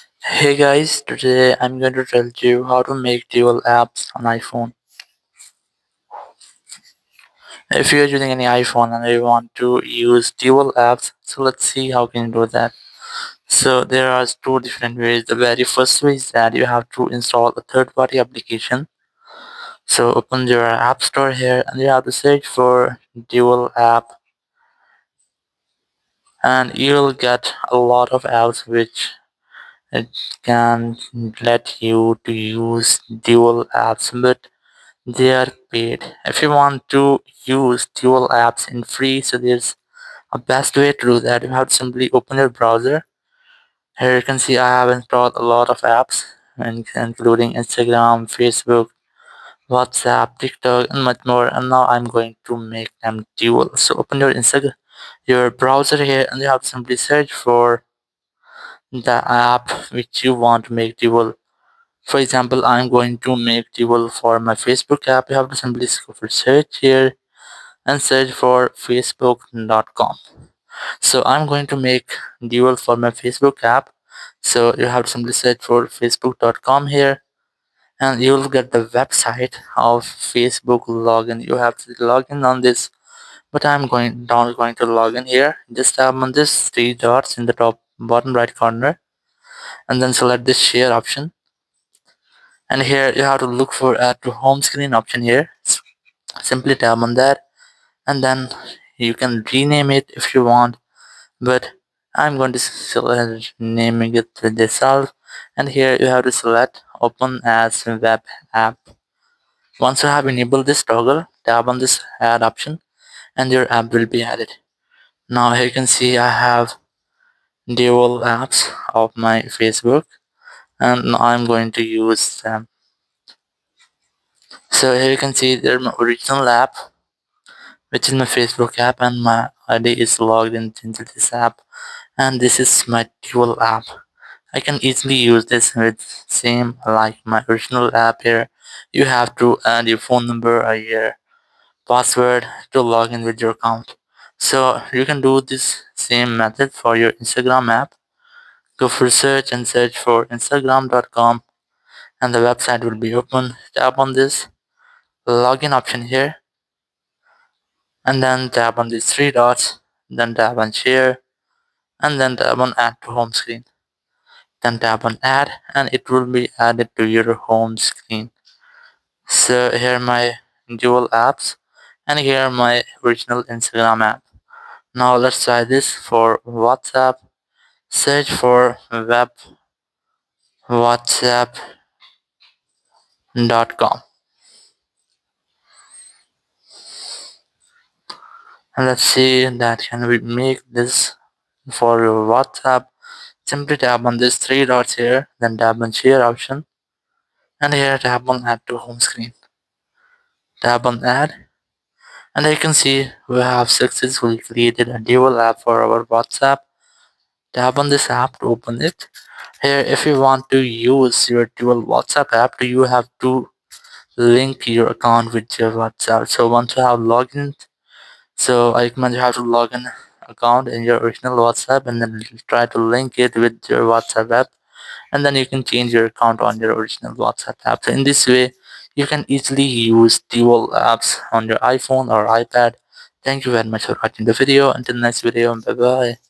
Hey guys, today I'm going to tell you how to make dual apps on iPhone. If you're using any iPhone and you want to use dual apps, so let's see how can you do that. So there are two different ways. The very first way is that you have to install a third-party application. So open your app store here and you have to search for dual app and you'll get a lot of apps which it can let you to use dual apps, but they are paid. If you want to use dual apps in free, so there's a best way to do that. You have to simply open your browser. Here you can see I have installed a lot of apps, including Instagram, Facebook, WhatsApp, TikTok, and much more. And now I'm going to make them dual. So open your Instagram, your browser here, and you have to simply search for the app which you want to make dual. For example, I'm going to make dual for my Facebook app. You have to simply go for search here and search for facebook.com. So I'm going to make dual for my Facebook app. So you have to simply search for facebook.com here and you'll get the website of Facebook login. You have to log in on this, but I'm not going to log in here. Just tap on this three dots in the top bottom right corner and then select this share option. And here you have to look for add to home screen option here. Simply tap on that and then you can rename it if you want, but I'm going to select naming it with itself. And here you have to select open as web app. Once you have enabled this toggle, tap on this add option and your app will be added. Now here you can see I have dual apps of my Facebook and now I'm going to use them. So here you can see they're my original app, which is my Facebook app, and my ID is logged into this app, and this is my dual app. I can easily use this with same like my original app here. You have to add your phone number or your password to log in with your account. So you can do this same method for your Instagram app. Go for search and search for instagram.com and the website will be open. Tap on this login option here and then tap on these three dots, then tap on share and then tap on add to home screen. Then tap on add and it will be added to your home screen. So here are my dual apps and here are my original Instagram app. Now let's try this for WhatsApp. Search for web whatsapp.com and let's see that can we make this for your WhatsApp. Simply tap on these three dots here, then tap on share option and here tap on add to home screen. Tap on add and you can see we have successfully created a dual app for our WhatsApp. Tap on this app to open it. Here if you want to use your dual WhatsApp app, you have to link your account with your WhatsApp. So once you have login, so I recommend you have to log in account in your original WhatsApp and then try to link it with your WhatsApp app and then you can change your account on your original WhatsApp app. So in this way, you can easily use dual apps on your iPhone or iPad. Thank you very much for watching the video. Until next video, bye bye.